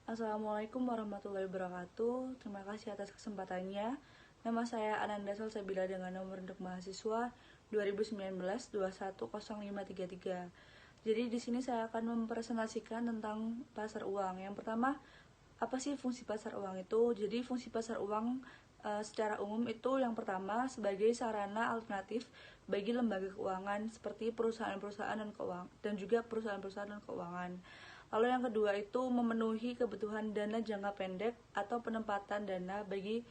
Assalamualaikum warahmatullahi wabarakatuh. Terima kasih atas kesempatannya. Nama saya Ananda Salsabila dengan nomor induk mahasiswa 2019-210533. Jadi di sini saya akan mempresentasikan tentang pasar uang. Yang pertama, apa sih fungsi pasar uang itu? Jadi fungsi pasar uang secara umum itu yang pertama sebagai sarana alternatif bagi lembaga keuangan seperti perusahaan-perusahaan dan juga perusahaan-perusahaan dan keuangan. Lalu yang kedua itu memenuhi kebutuhan dana jangka pendek atau penempatan dana bagi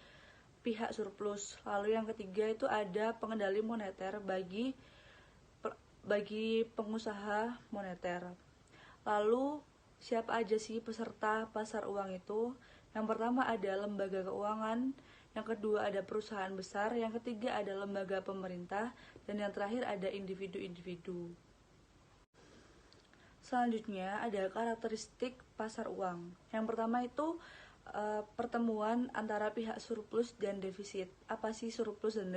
pihak surplus. Lalu yang ketiga itu ada pengendali moneter bagi pengusaha moneter. Lalu siapa aja sih peserta pasar uang itu? Yang pertama ada lembaga keuangan, yang kedua ada perusahaan besar, yang ketiga ada lembaga pemerintah, dan yang terakhir ada individu-individu. Selanjutnya ada karakteristik pasar uang. Yang pertama itu pertemuan antara pihak surplus dan defisit. Apa sih surplus dan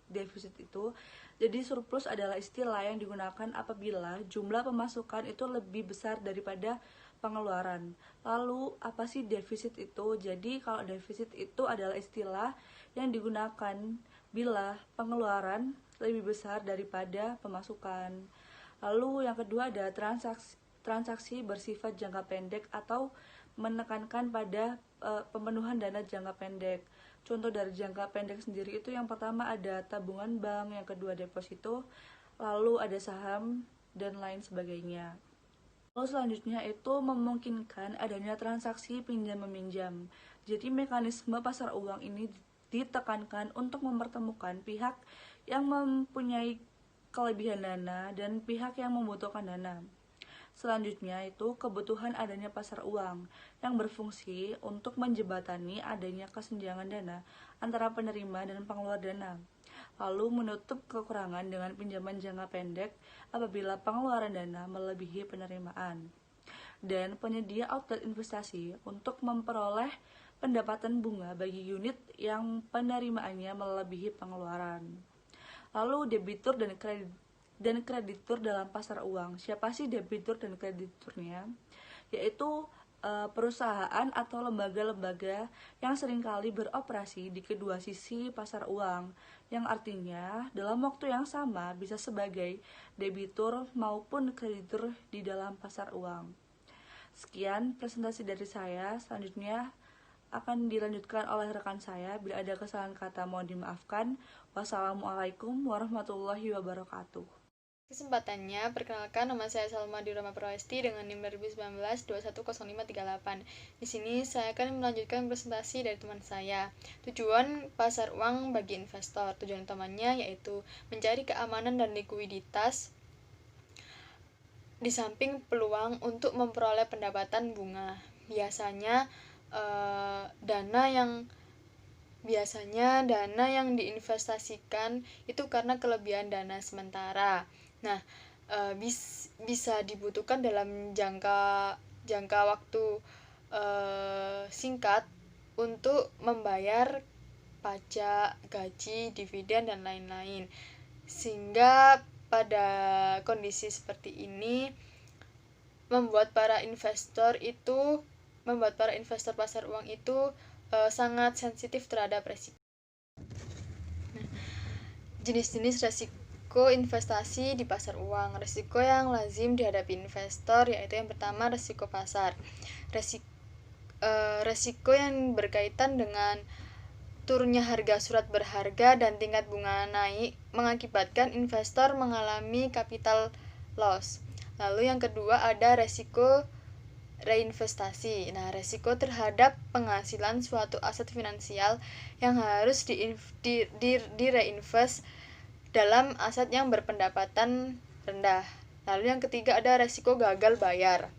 defisit itu? Jadi surplus adalah istilah yang digunakan apabila jumlah pemasukan itu lebih besar daripada pengeluaran. Lalu apa sih defisit itu? Jadi kalau defisit itu adalah istilah yang digunakan bila pengeluaran lebih besar daripada pemasukan. Lalu yang kedua ada transaksi bersifat jangka pendek atau menekankan pada pemenuhan dana jangka pendek. Contoh dari jangka pendek sendiri itu yang pertama ada tabungan bank, yang kedua deposito, lalu ada saham dan lain sebagainya. Lalu selanjutnya itu memungkinkan adanya transaksi pinjam meminjam. Jadi mekanisme pasar uang ini ditekankan untuk mempertemukan pihak yang mempunyai kelebihan dana dan pihak yang membutuhkan dana. Selanjutnya itu kebutuhan adanya pasar uang yang berfungsi untuk menjembatani adanya kesenjangan dana antara penerima dan pengeluar dana, lalu menutup kekurangan dengan pinjaman jangka pendek apabila pengeluaran dana melebihi penerimaan, dan penyedia outlet investasi untuk memperoleh pendapatan bunga bagi unit yang penerimaannya melebihi pengeluaran. Lalu debitur dan kreditur dalam pasar uang. Siapa sih debitur dan krediturnya? Yaitu perusahaan atau lembaga-lembaga yang seringkali beroperasi di kedua sisi pasar uang, yang artinya dalam waktu yang sama bisa sebagai debitur maupun kreditur di dalam pasar uang. Sekian presentasi dari saya. Selanjutnya akan dilanjutkan oleh rekan saya. Bila ada kesalahan kata mohon dimaafkan. Wassalamualaikum warahmatullahi wabarakatuh. Kesempatannya, perkenalkan nama saya Salma Dirama Prawesti dengan NIM 2019-210538. Di sini saya akan melanjutkan presentasi dari teman saya. Tujuan pasar uang bagi investor. Tujuan utamanya yaitu mencari keamanan dan likuiditas di samping peluang untuk memperoleh pendapatan bunga. Biasanya dana yang diinvestasikan itu karena kelebihan dana sementara. Nah, bisa dibutuhkan dalam jangka waktu singkat untuk membayar pajak, gaji, dividen, dan lain-lain. Sehingga pada kondisi seperti ini membuat para investor pasar uang itu sangat sensitif terhadap resiko. Nah, jenis-jenis resiko investasi di pasar uang. Resiko yang lazim dihadapi investor yaitu yang pertama resiko pasar. Resiko yang berkaitan dengan turunnya harga surat berharga dan tingkat bunga naik mengakibatkan investor mengalami capital loss. Lalu yang kedua ada resiko reinvestasi. Nah, resiko terhadap penghasilan suatu aset finansial yang harus direinvest dalam aset yang berpendapatan rendah. Lalu yang ketiga ada resiko gagal bayar.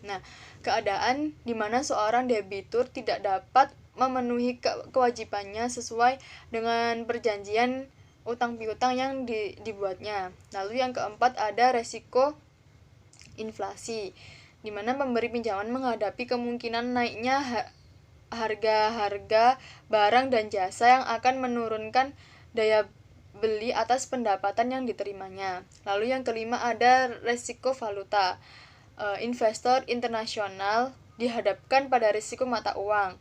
Nah, keadaan di mana seorang debitur tidak dapat memenuhi kewajibannya sesuai dengan perjanjian utang piutang yang dibuatnya. Lalu yang keempat ada resiko inflasi, di mana pemberi pinjaman menghadapi kemungkinan naiknya harga barang dan jasa yang akan menurunkan daya beli atas pendapatan yang diterimanya. Lalu yang kelima ada resiko valuta. Investor internasional dihadapkan pada risiko mata uang,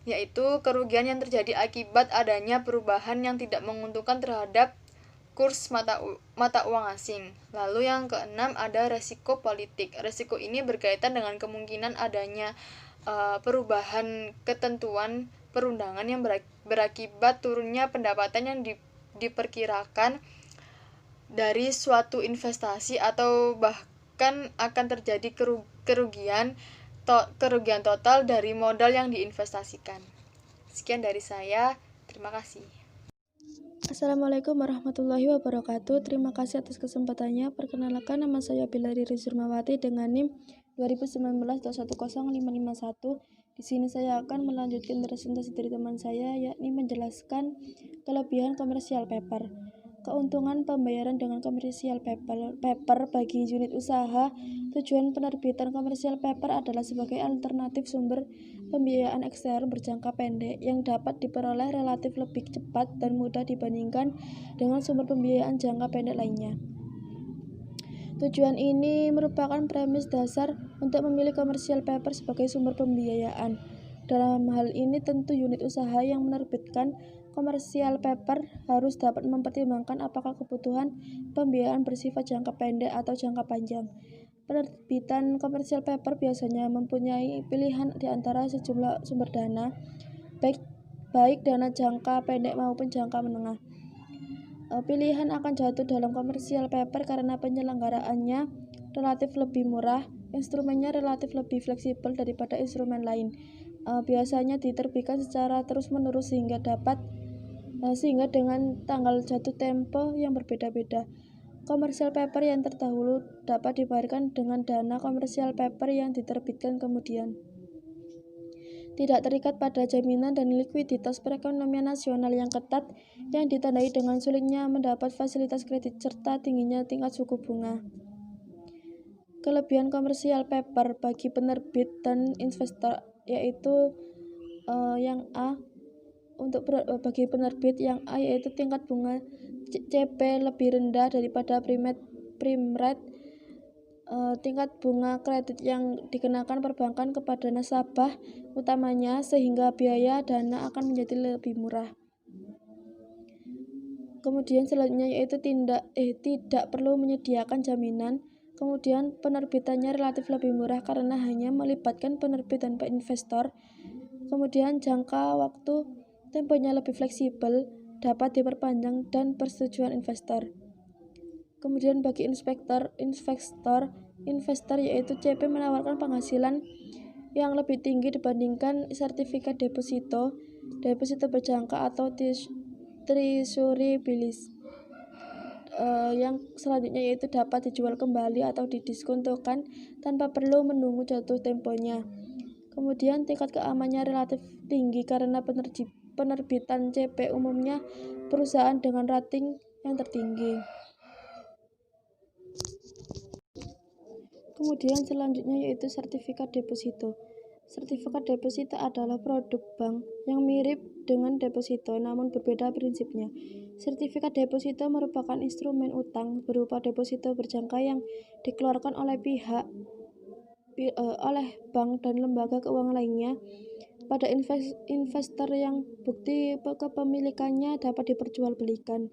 yaitu kerugian yang terjadi akibat adanya perubahan yang tidak menguntungkan terhadap kurs mata uang asing. Lalu yang keenam ada resiko politik. Resiko ini berkaitan dengan kemungkinan adanya perubahan ketentuan perundangan yang berakibat turunnya pendapatan yang diperkirakan dari suatu investasi atau bahkan akan terjadi kerugian total dari modal yang diinvestasikan. Sekian dari saya, terima kasih. Assalamualaikum warahmatullahi wabarakatuh. Terima kasih atas kesempatannya. Perkenalkan, nama saya Bilari Rizurmawati dengan NIM 2019.10551. Di sini saya akan melanjutkan presentasi dari teman saya, yakni menjelaskan kelebihan komersial paper. Keuntungan pembayaran dengan komersial paper bagi unit usaha. Tujuan penerbitan komersial paper adalah sebagai alternatif sumber pembiayaan eksternal berjangka pendek yang dapat diperoleh relatif lebih cepat dan mudah dibandingkan dengan sumber pembiayaan jangka pendek lainnya. Tujuan ini merupakan premis dasar untuk memilih komersial paper sebagai sumber pembiayaan. Dalam hal ini tentu unit usaha yang menerbitkan komersial paper harus dapat mempertimbangkan apakah kebutuhan pembiayaan bersifat jangka pendek atau jangka panjang. Penerbitan komersial paper biasanya mempunyai pilihan di antara sejumlah sumber dana, baik dana jangka pendek maupun jangka menengah. Pilihan akan jatuh dalam komersial paper karena penyelenggaraannya relatif lebih murah, instrumennya relatif lebih fleksibel daripada instrumen lain. Biasanya diterbitkan secara terus-menerus sehingga dengan tanggal jatuh tempo yang berbeda-beda. Komersial paper yang terdahulu dapat dibayarkan dengan dana komersial paper yang diterbitkan kemudian. Tidak terikat pada jaminan dan likuiditas perekonomian nasional yang ketat yang ditandai dengan sulitnya mendapat fasilitas kredit serta tingginya tingkat suku bunga. Kelebihan komersial paper bagi penerbit dan investor yaitu yang A. Bagi penerbit yang A yaitu tingkat bunga CP lebih rendah daripada prime rate. Tingkat bunga kredit yang dikenakan perbankan kepada nasabah utamanya sehingga biaya dana akan menjadi lebih murah. Kemudian selanjutnya yaitu tidak perlu menyediakan jaminan. Kemudian penerbitannya relatif lebih murah karena hanya melibatkan penerbit dan investor. Kemudian jangka waktu temponya lebih fleksibel, dapat diperpanjang dan persetujuan investor. Kemudian bagi investor yaitu CP menawarkan penghasilan yang lebih tinggi dibandingkan sertifikat deposito berjangka atau treasury bills. Yang selanjutnya yaitu dapat dijual kembali atau didiskontokan tanpa perlu menunggu jatuh temponya. Kemudian tingkat keamanannya relatif tinggi karena penerbitan CP umumnya perusahaan dengan rating yang tertinggi. Kemudian selanjutnya yaitu sertifikat deposito. Sertifikat deposito adalah produk bank yang mirip dengan deposito namun berbeda prinsipnya. Sertifikat deposito merupakan instrumen utang berupa deposito berjangka yang dikeluarkan oleh bank dan lembaga keuangan lainnya pada investor yang bukti kepemilikannya dapat diperjualbelikan.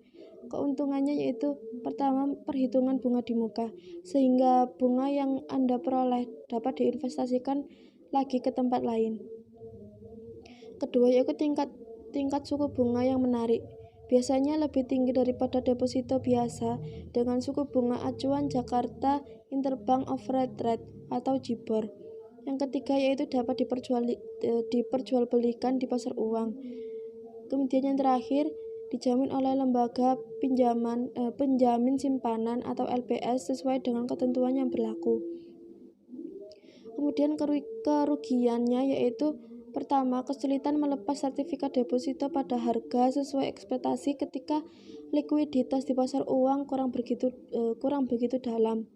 Keuntungannya yaitu pertama, perhitungan bunga di muka, sehingga bunga yang Anda peroleh dapat diinvestasikan lagi ke tempat lain. Kedua yaitu tingkat suku bunga yang menarik, biasanya lebih tinggi daripada deposito biasa dengan suku bunga acuan Jakarta Interbank Overnight Rate atau JIBOR. Yang ketiga yaitu dapat diperjualbelikan di pasar uang. Kemudian yang terakhir dijamin oleh lembaga penjamin simpanan atau LPS sesuai dengan ketentuan yang berlaku. Kemudian kerugiannya yaitu pertama, kesulitan melepas sertifikat deposito pada harga sesuai ekspektasi ketika likuiditas di pasar uang kurang begitu dalam.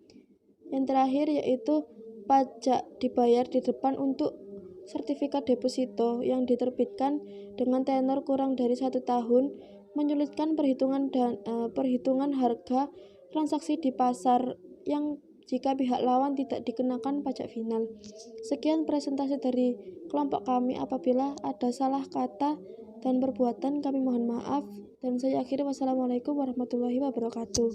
Yang terakhir yaitu pajak dibayar di depan untuk sertifikat deposito yang diterbitkan dengan tenor kurang dari 1 tahun, menyulitkan perhitungan harga transaksi di pasar yang jika pihak lawan tidak dikenakan pajak final. Sekian presentasi dari kelompok kami. Apabila ada salah kata dan perbuatan kami mohon maaf, dan saya akhiri. Wassalamualaikum warahmatullahi wabarakatuh.